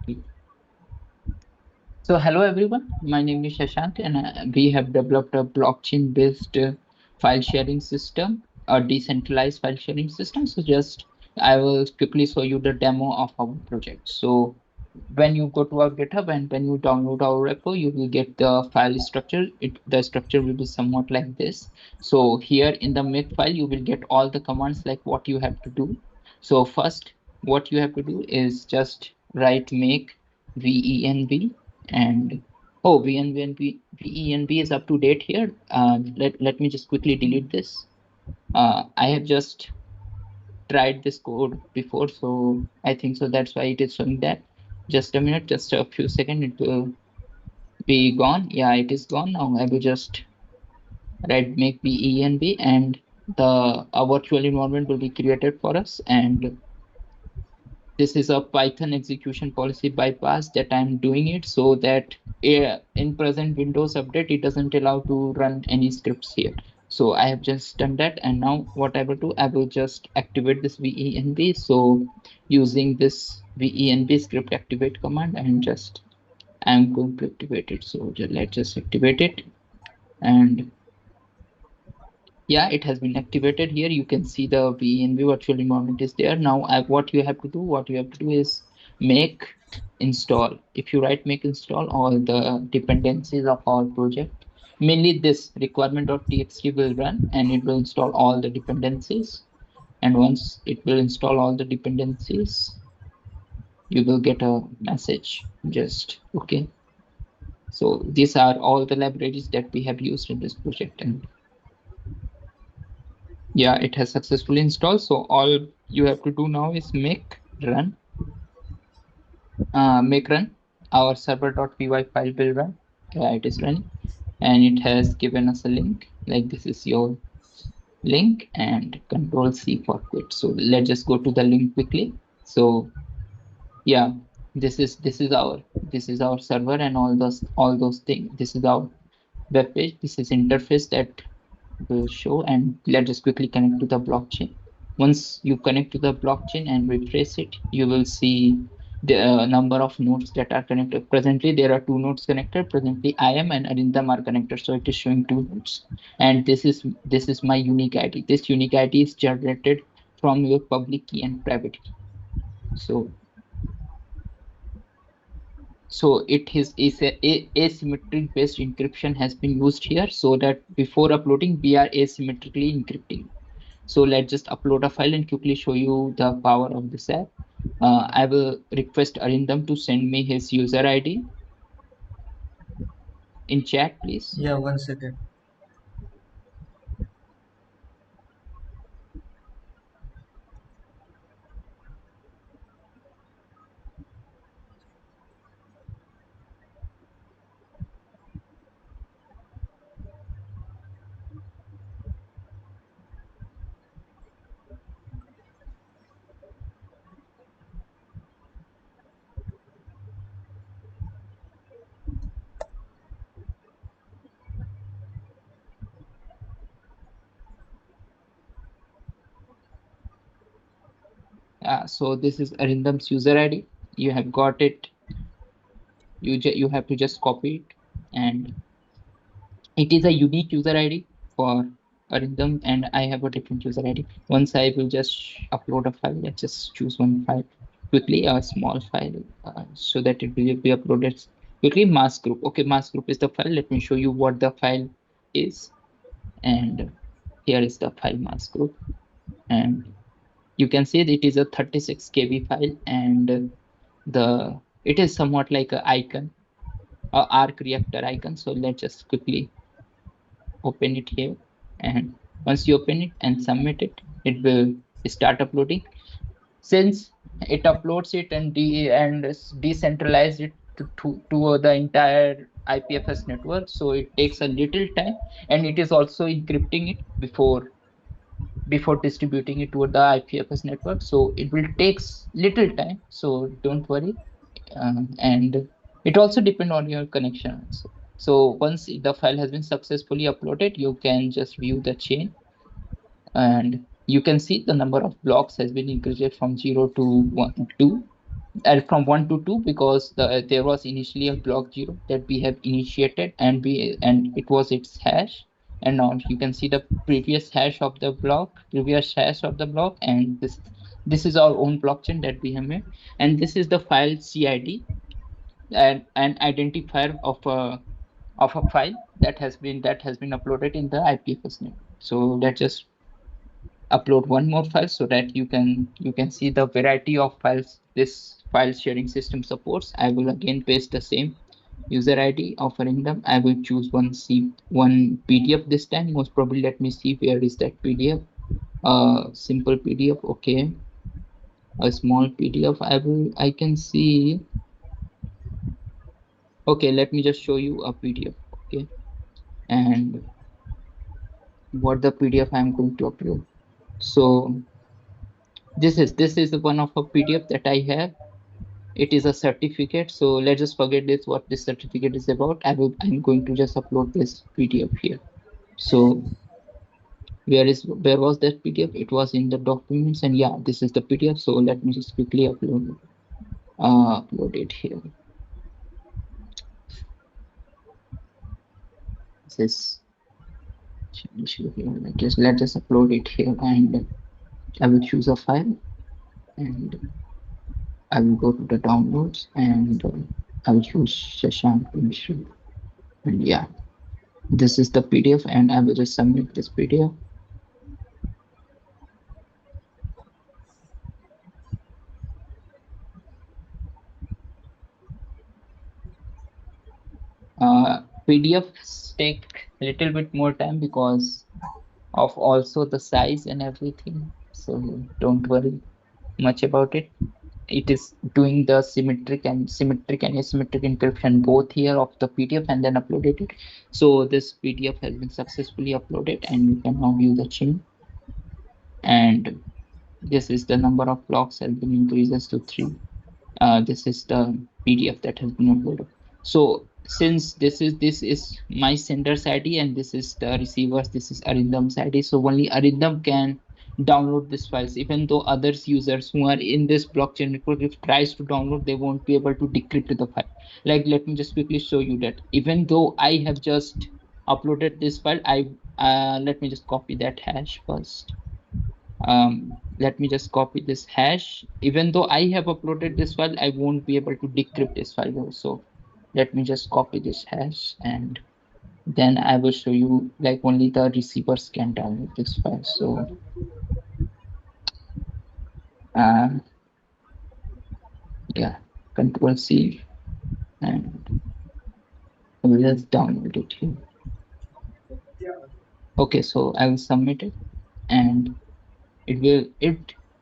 quickly. So hello everyone, my name is Shashank and we have developed a blockchain based file sharing system, a decentralized file sharing system. So just I will quickly show you the demo of our project. So when you go to our GitHub and when you download our repo, you will get the file structure. The structure will be somewhat like this. So here in the make file, you will get all the commands like what you have to do. So first, what you have to do is just write make venv and venv is up to date here. Let me just quickly delete this. I have just tried this code before, so I think so that's why it is showing that. Just a minute, just a few seconds, it will be gone. Yeah, it is gone now. I will just write make venv and a virtual environment will be created for us, and this is a Python execution policy bypass that I'm doing it so that in present Windows update, it doesn't allow to run any scripts here. So I have just done that. And now what I will do, I will just activate this venv. So using this venv script activate command and just I'm going to activate it. So let's just activate it. And yeah, it has been activated here. You can see the venv virtual environment is there. Now what you have to do is make install. If you write make install all the dependencies of our project, mainly this requirement.txt will run and it will install all the dependencies. And once it will install all the dependencies, you will get a message just okay. So these are all the libraries that we have used in this project, and yeah, it has successfully installed. So all you have to do now is make run our server.py file will run. Yeah, it is running, and it has given us a link like this is your link and Control+C for quit. So let's just go to the link quickly. So yeah, this is our server and all those things. This is our web page. This is interface that will show, and let's just quickly connect to the blockchain. Once you connect to the blockchain and refresh it, you will see the number of nodes that are connected. Presently, there are 2 nodes connected. Presently, I am and Arindam are connected, so it is showing 2 nodes. And this is my unique ID. This unique ID is generated from your public key and private key. So it is a asymmetric based encryption has been used here so that before uploading we are asymmetrically encrypting. So let's just upload a file and quickly show you the power of this app. I will request Arindam to send me his user ID in chat, please. Yeah, 1 second. So this is Arindam's user ID. You have got it. You have to just copy it, and it is a unique user ID for Arindam, and I have a different user ID. Once I will just upload a file, let's just choose one file quickly, a small file, so that it will be uploaded quickly. Mask group. Okay, mask group is the file. Let me show you what the file is. And here is the file mask group. And you can see that it is a 36 KB file, and it is somewhat like an icon, a arc reactor icon. So let's just quickly open it here, and once you open it and submit it, it will start uploading. Since it uploads it and decentralize it to the entire IPFS network, so it takes a little time, and it is also encrypting it before distributing it to the IPFS network. So it will takes little time, so don't worry. And it also depends on your connection also. So once the file has been successfully uploaded, you can just view the chain, and you can see the number of blocks has been increased from 0 to 1 2. from 1 to 2 because there was initially a block 0 that we have initiated, and it was its hash. And now you can see the previous hash of the block, and this is our own blockchain that we have made, and this is the file CID, and an identifier of a file that has been uploaded in the IPFS network. So let's just upload one more file so that you can see the variety of files this file sharing system supports. I will again paste the same user ID offering them. I will choose one PDF this time. Most probably, let me see where is that PDF. Simple PDF. Okay, a small PDF. I can see. Okay, let me just show you a PDF. Okay, and what the PDF I'm going to upload. So this is the one of a PDF that I have. It is a certificate. So let's just forget this, what this certificate is about. I'm going to just upload this PDF here. So where was that PDF? It was in the documents, and yeah, this is the PDF. So let me just quickly upload it here. This let's just upload it here, and I will choose a file, and I will go to the downloads, and I will choose Shashank Mishra. And yeah, this is the PDF, and I will just submit this PDF. PDFs take a little bit more time because of also the size and everything. So don't worry much about it. It is doing the symmetric and asymmetric encryption both here of the PDF and then uploaded it. So this PDF has been successfully uploaded, and you can now view the chain. And this is the number of blocks has been increases to 3. This is the PDF that has been uploaded. So since this is my sender's ID and this is the receiver's, this is Arindam's ID, so only Arindam can download these files. Even though others users who are in this blockchain network, if tries to download, they won't be able to decrypt the file. Like, let me just quickly show you that. Even though I have just uploaded this file, let me just copy that hash first. Let me just copy this hash. Even though I have uploaded this file, I won't be able to decrypt this file also. Let me just copy this hash, and then I will show you, like, only the receivers can download this file. So yeah, Control C, and I will just download it here. Okay, so I will submit it, and it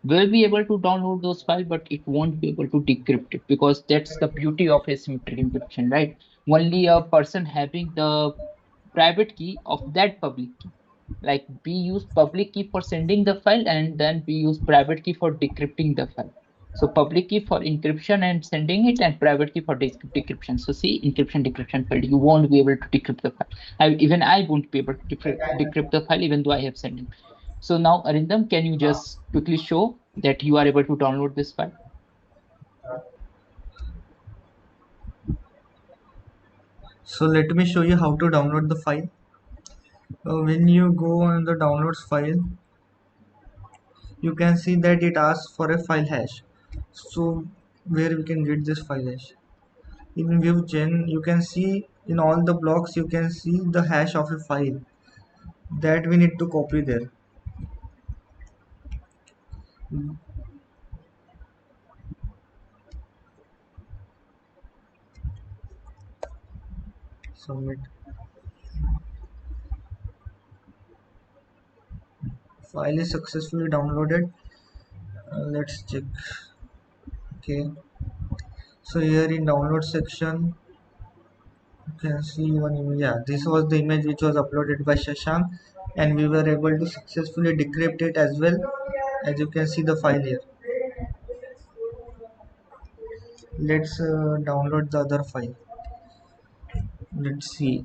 will be able to download those files, but it won't be able to decrypt it, because that's the beauty of asymmetric encryption, right? Only a person having the private key of that public key. Like, we use public key for sending the file, and then we use private key for decrypting the file. So public key for encryption and sending it, and private key for decryption. So see, encryption decryption failed. You won't be able to decrypt the file. Even I won't be able to decrypt the file, even though I have sent it. So now, Arindam, can you just quickly show that you are able to download this file? So let me show you how to download the file. When you go on the downloads file, you can see that it asks for a file hash. So where we can get this file hash? In view gen, you can see in all the blocks, you can see the hash of a file that we need to copy there. Submit. File is successfully downloaded. Let's check. Okay, so here in download section you can see one image. Yeah, this was the image which was uploaded by Shashank, and we were able to successfully decrypt it as well. As you can see the file here. Let's download the other file. Let's see.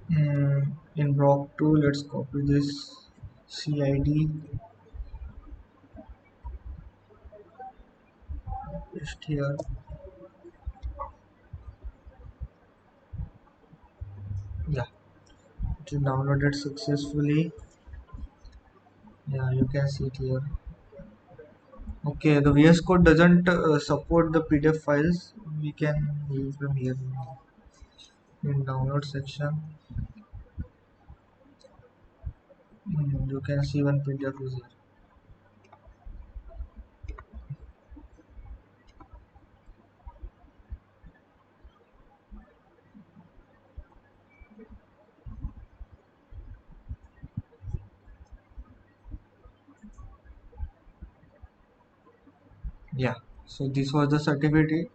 In block 2, let's copy this CID. Just here. Yeah, it is downloaded successfully. Yeah, you can see it here. Okay, the VS Code doesn't support the PDF files. We can use them here in download section. You can see one PDF is here. Yeah, so this was the certificate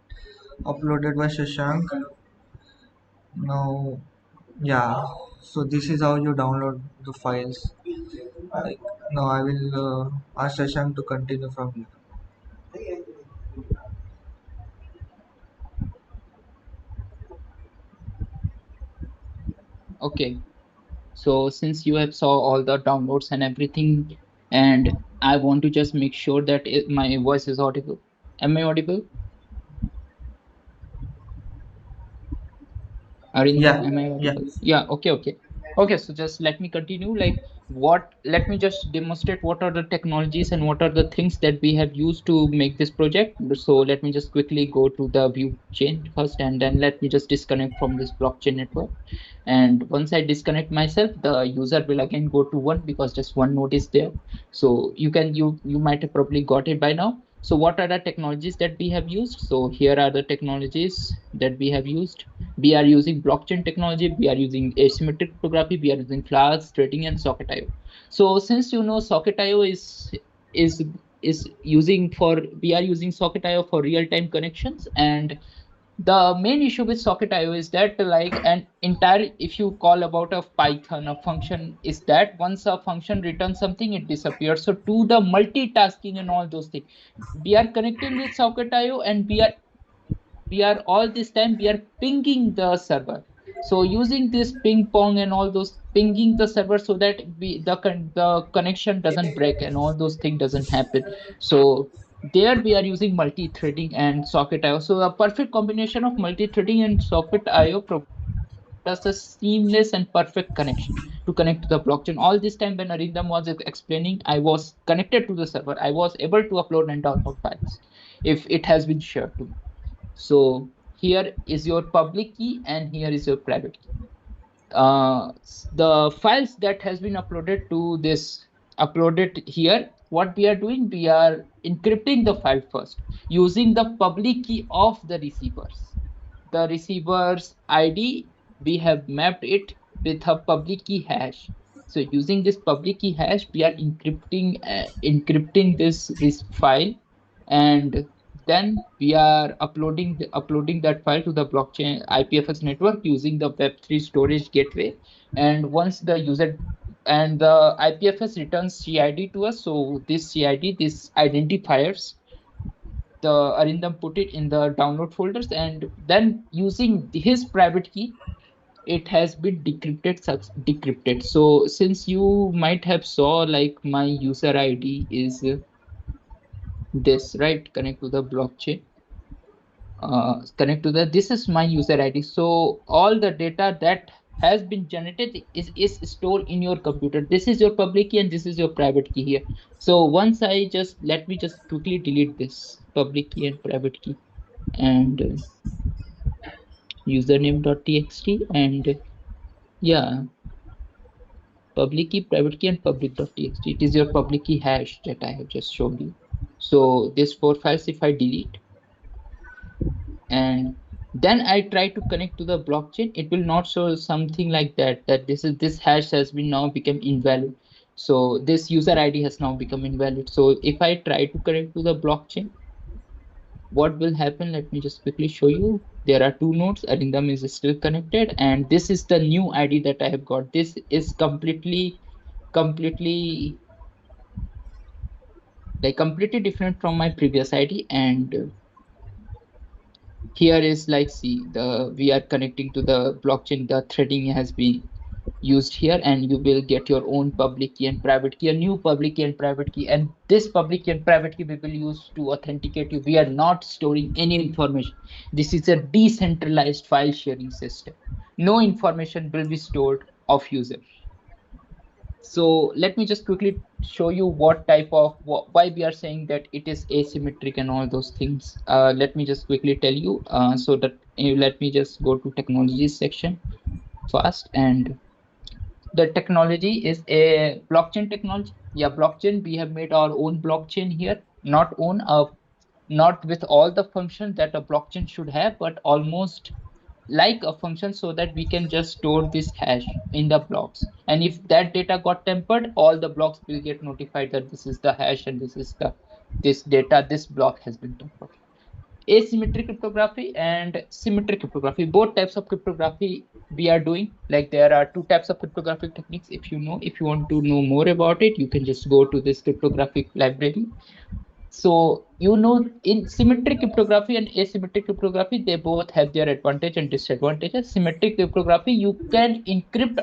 uploaded by Shashank. Now, yeah, so this is how you download the files. Like, now I will ask Shashank to continue from here. Okay. So since you have saw all the downloads and everything, and I want to just make sure that my voice is audible. Am I audible? Arindam, Yeah, am I yeah, audible? Yeah, okay, okay. Okay, so just let me continue. Let me just demonstrate what are the technologies and what are the things that we have used to make this project. So let me just quickly go to the view chain first, and then let me just disconnect from this blockchain network. And once I disconnect myself, the user will again go to one because just one node is there. So you might have probably got it by now. So what are the technologies that we have used? So here are the technologies that we have used. We are using blockchain technology, we are using asymmetric cryptography, we are using Flask, threading, and Socket.io. So since you know Socket.io is is using for we are using Socket.io for real-time connections, and the main issue with Socket.io is that like an entire if you call about a Python a function is that once a function returns something it disappears. So to the multitasking and all those things, we are connecting with Socket.io and we are all this time we are pinging the server. So using this ping pong and all those pinging the server so that the connection doesn't break and all those things doesn't happen. So there we are using multi-threading and Socket.io. So a perfect combination of multi-threading and Socket.io provides us a seamless and perfect connection to connect to the blockchain. All this time when Arindam was explaining, I was connected to the server. I was able to upload and download files if it has been shared to me. So here is your public key and here is your private key. The files that has been uploaded here, what we are doing, we are encrypting the file first using the public key of the receivers. The receiver's ID, we have mapped it with a public key hash. So using this public key hash, we are encrypting this file, and then we are uploading that file to the blockchain IPFS network using the Web3 storage gateway. And once the user and the IPFS returns CID to us, so this CID, this identifiers, the Arindam put it in the download folders, and then using his private key, it has been decrypted. So since you might have saw like my user ID is this, right? Connect to the blockchain. Connect to the this is my user ID. So all the data that has been generated is stored in your computer. This is your public key and this is your private key here. So once I just let me just quickly delete this public key and private key and username.txt and yeah, public key, private key, and public.txt. It is your public key hash that I have just shown you. So this 4 files, if I delete and then I try to connect to the blockchain, it will not show something like that, that this hash has been now become invalid. So this user ID has now become invalid. So if I try to connect to the blockchain, what will happen? Let me just quickly show you. There are two nodes. Arindam is still connected, and this is the new ID that I have got. This is completely completely different from my previous ID. And here is like see the we are connecting to the blockchain. The threading has been used here, and you will get your own public key and private key, a new public key and private key, and this public key and private key we will use to authenticate you. We are not storing any information. This is a decentralized file sharing system. No information will be stored of user. So let me just quickly show you what type of why we are saying that it is asymmetric and all those things. Let me just quickly tell you, so that let me just go to technologies section first. And the technology is a blockchain technology. Yeah, blockchain. We have made our own blockchain here, not with all the functions that a blockchain should have, but almost like a function, so that we can just store this hash in the blocks. And if that data got tampered, all the blocks will get notified that this is the hash and this data, this block has been tampered. Asymmetric cryptography and symmetric cryptography, both types of cryptography we are doing. Like, there are two types of cryptographic techniques. If you want to know more about it, you can just go to this cryptographic library. So, in symmetric cryptography and asymmetric cryptography, they both have their advantage and disadvantages. Symmetric cryptography, you can encrypt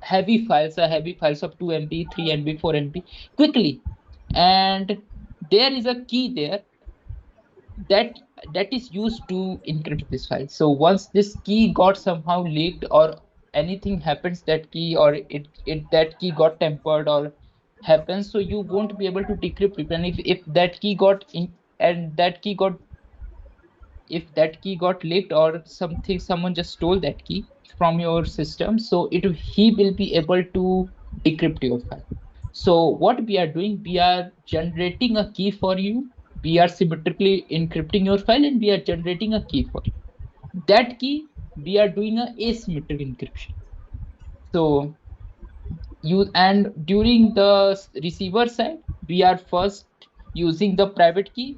heavy files of 2 MB, 3 MB, 4 MB quickly. And there is a key there that that is used to encrypt this file. So once this key got somehow leaked, or anything happens, that key, or that key got tampered or happens, so you won't be able to decrypt it. And if that key got in, and that key got if that key got leaked, or someone just stole that key from your system, so he will be able to decrypt your file. So what we are doing, we are generating a key for you. We are symmetrically encrypting your file, and we are generating a key for you. That key, we are doing a asymmetric encryption. So during the receiver side, we are first using the private key.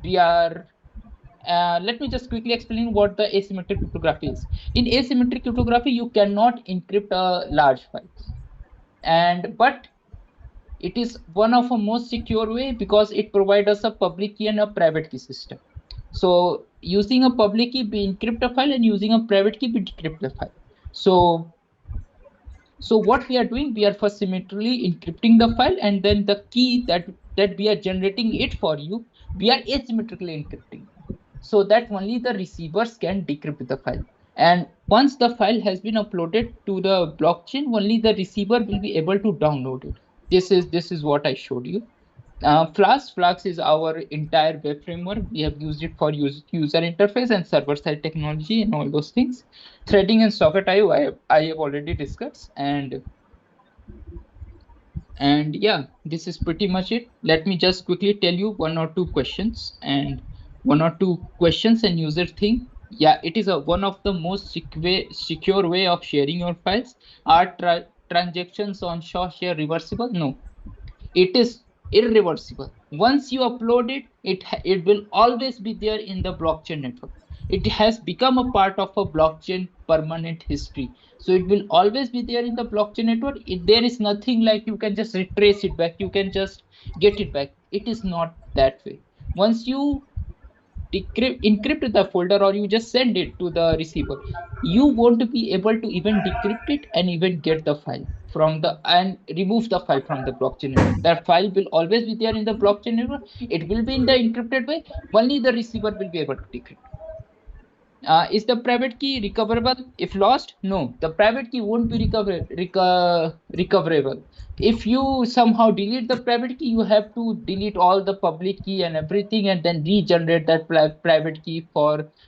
Let me just quickly explain what the asymmetric cryptography is. In asymmetric cryptography, you cannot encrypt large files, but it is one of the most secure way, because it provides us a public key and a private key system. So using a public key, we encrypt a file, and using a private key, we decrypt the file. So what we are doing, we are first symmetrically encrypting the file, and then the key that we are generating it for you, we are asymmetrically encrypting, so that only the receivers can decrypt the file. And once the file has been uploaded to the blockchain, only the receiver will be able to download it. This is what I showed you. Flask is our entire web framework. We have used it for user interface and server-side technology and all those things. Threading and socket IO, I have already discussed. And yeah, this is pretty much it. Let me just quickly tell you one or two questions and user thing. Yeah, it is one of the most secure way of sharing your files. Are transactions on SwanShare reversible? No, it is irreversible. Once you upload it, it will always be there in the blockchain network. It has become a part of a blockchain permanent history. So it will always be there in the blockchain network. There is nothing like you can just retrace it back, you can just get it back. It is not that way. Once you encrypt the folder, or you just send it to the receiver, you won't be able to even decrypt it and even get the file and remove the file from the blockchain network. That file will always be there in the blockchain network. It will be in the encrypted way. Only the receiver will be able to decrypt. Is the private key recoverable if lost? No, the private key won't be recoverable. If you somehow delete the private key, you have to delete all the public key and everything, and then regenerate that private key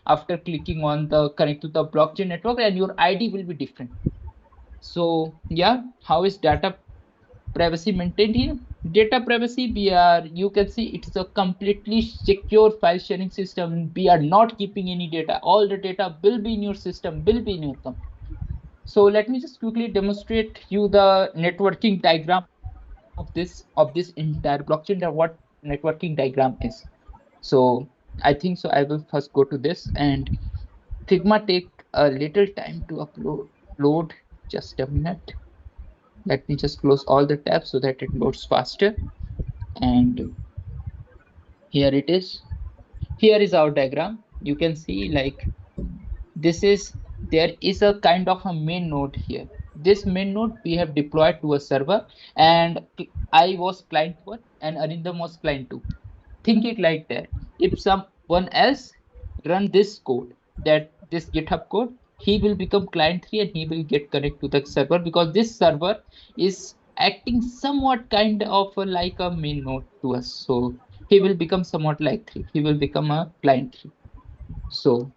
after clicking on the connect to the blockchain network, and your ID will be different. So yeah, how is data privacy maintained here? Data privacy, you can see it's a completely secure file sharing system. We are not keeping any data. All the data will be in your system, will be in your computer. So let me just quickly demonstrate you the networking diagram of this entire blockchain, that what networking diagram is. So I think so I will first go to this, and Figma take a little time to upload. Just a minute. Let me just close all the tabs so that it loads faster. And here it is. Here is our diagram. You can see, like, there is a kind of a main node here. this main node we have deployed to a server, and I was client 1 and Arindam was client 2. Think it like that. If someone else run this code, that this GitHub code, he will become client 3 and he will get connect to the server, because this server is acting somewhat kind of like a main node to us. So he will become somewhat like 3. He will become a client 3. So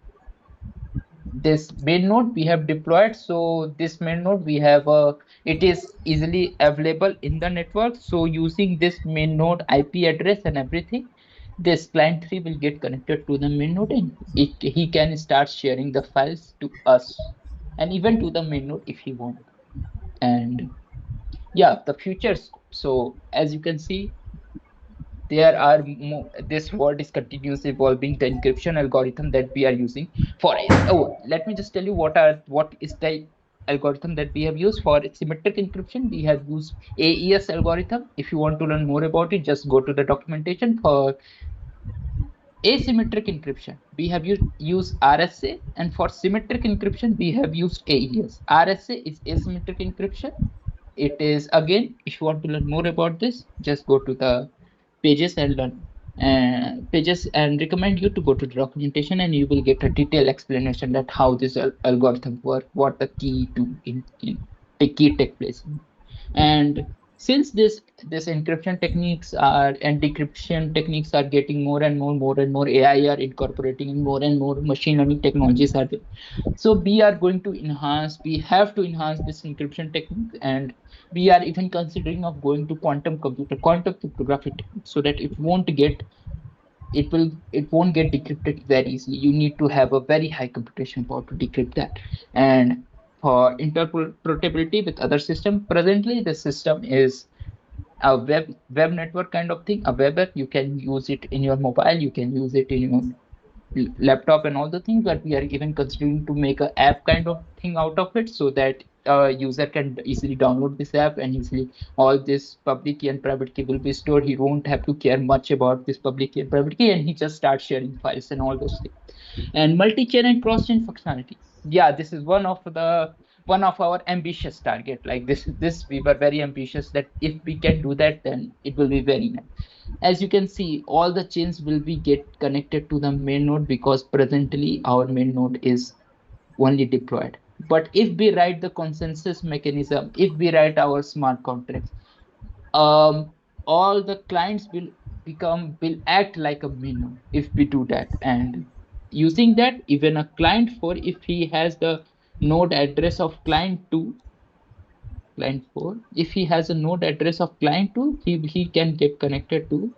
this main node we have deployed. So this main node we have it is easily available in the network. So using this main node IP address and everything, this client 3 will get connected to the main node, and he can start sharing the files to us and even to the main node if he want. And yeah, the futures. So as you can see, there are more, this world is continuously evolving. The encryption algorithm that we are using for it. Oh, let me just tell you what is the algorithm that we have used for symmetric encryption. We have used AES algorithm. If you want to learn more about it, just go to the documentation. For asymmetric encryption, we have used RSA, and for symmetric encryption, we have used AES. RSA is asymmetric encryption. It is, again, if you want to learn more about this, just go to the pages and learn pages, and recommend you to go to the documentation, and you will get a detailed explanation that how this algorithm work, what the key to the key take place. And since this encryption techniques are and decryption techniques are getting more and more, AI are incorporating in more and more, machine learning technologies are there. So we are going to enhance, we have to enhance this encryption technique, and we are even considering of going to quantum cryptography technique, so that it won't get decrypted very easily. You need to have a very high computation power to decrypt that. And for interoperability with other system, presently the system is a web network kind of thing, a web app. You can use it in your mobile, you can use it in your laptop and all the things, but we are even considering to make a app kind of thing out of it, so that a user can easily download this app, and easily all this public key and private key will be stored. He won't have to care much about this public key and private key, and he just starts sharing files and all those things. And multi-chain and cross-chain functionality, yeah, this is one of our ambitious target. Like this we were very ambitious that if we can do that, then it will be very nice. As you can see, all the chains will be get connected to the main node, because presently our main node is only deployed. But if we write the consensus mechanism, if we write our smart contracts, um all the clients will act like a main node if we do that. And using that, even a client 4, if he has the node address of client 2, client 4, if he has a node address of client 2, he can get connected to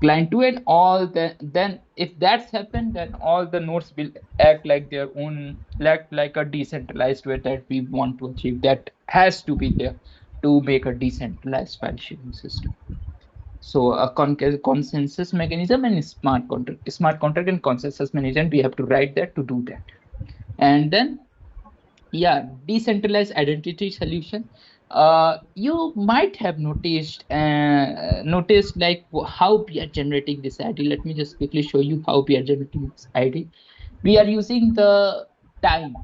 client 2, and all the, then if that's happened, then all the nodes will act like their own, like a decentralized way that we want to achieve. That has to be there to make a decentralized file sharing system. So a consensus mechanism and smart contract and consensus mechanism, we have to write that to do that. And then, yeah, decentralized identity solution. You might have noticed like how we are generating this ID. Let me just quickly show you how we are generating this ID. We are using the time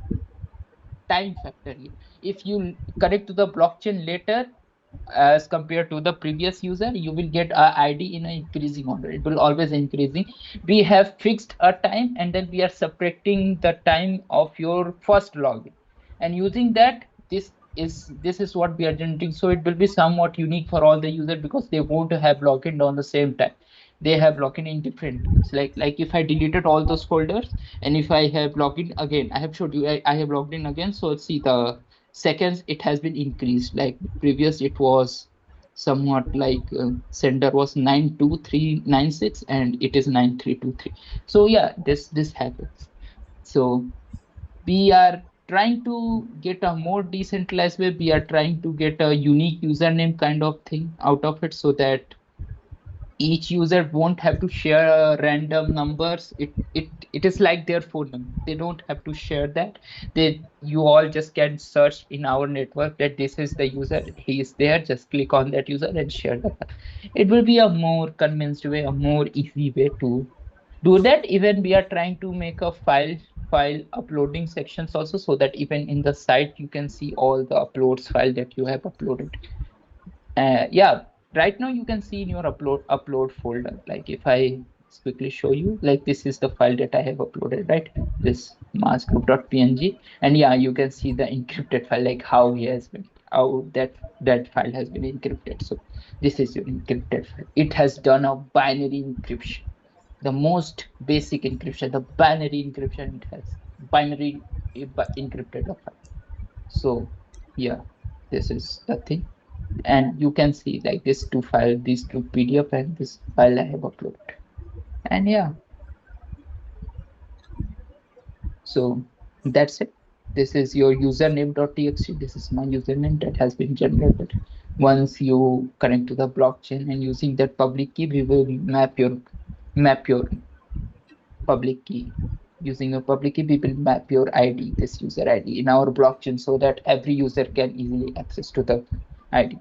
factor here. If you connect to the blockchain later as compared to the previous user, you will get a ID in an increasing order. It will always increasing. We have fixed a time, and then we are subtracting the time of your first login, and using that, this is what we are generating. So it will be somewhat unique for all the users, because they won't have logged on the same time. They have logged in different times. Like if I deleted all those folders, and if I have logged in again, I have showed you I have logged in again. So see the seconds, it has been increased. Like previous, it was somewhat like sender was 92396, and it is 9323. So yeah, this happens. So we are trying to get a more decentralized way. We are trying to get a unique username kind of thing out of it, so that each user won't have to share random numbers. It is like their phone number. They don't have to share that. You all just can search in our network that this is the user, he is there, just click on that user and share that. It will be a more convinced way, a more easy way to do that. Even we are trying to make a file file uploading sections also, so that even in the site you can see all the uploads file that you have uploaded. Yeah, right now you can see in your upload folder, like if I quickly show you, like this is the file that I have uploaded, right? This massgroup.png, and yeah, you can see the encrypted file, like how that file has been encrypted. So this is your encrypted file. It has done a binary encryption, the most basic encryption, the binary encryption. It has binary encrypted the file. So yeah, this is the thing. And you can see like this two file, these two PDF and this file I have uploaded. And yeah, so that's it. This is your username.txt. This is my username that has been generated. Once you connect to the blockchain and using that public key, we will map your public key. Using a public key, we will map your ID, this user ID, in our blockchain, so that every user can easily access to the ID.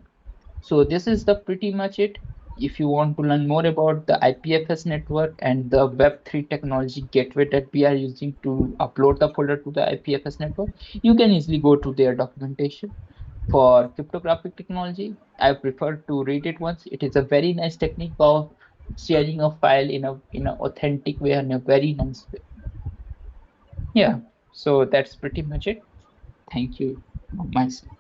So this is the pretty much it. If you want to learn more about the IPFS network and the Web3 technology gateway that we are using to upload the folder to the IPFS network, you can easily go to their documentation. For cryptographic technology, I prefer to read it once. It is a very nice technique of sharing a file in a authentic way and a very nice way. Yeah, so that's pretty much it. Thank you, myself.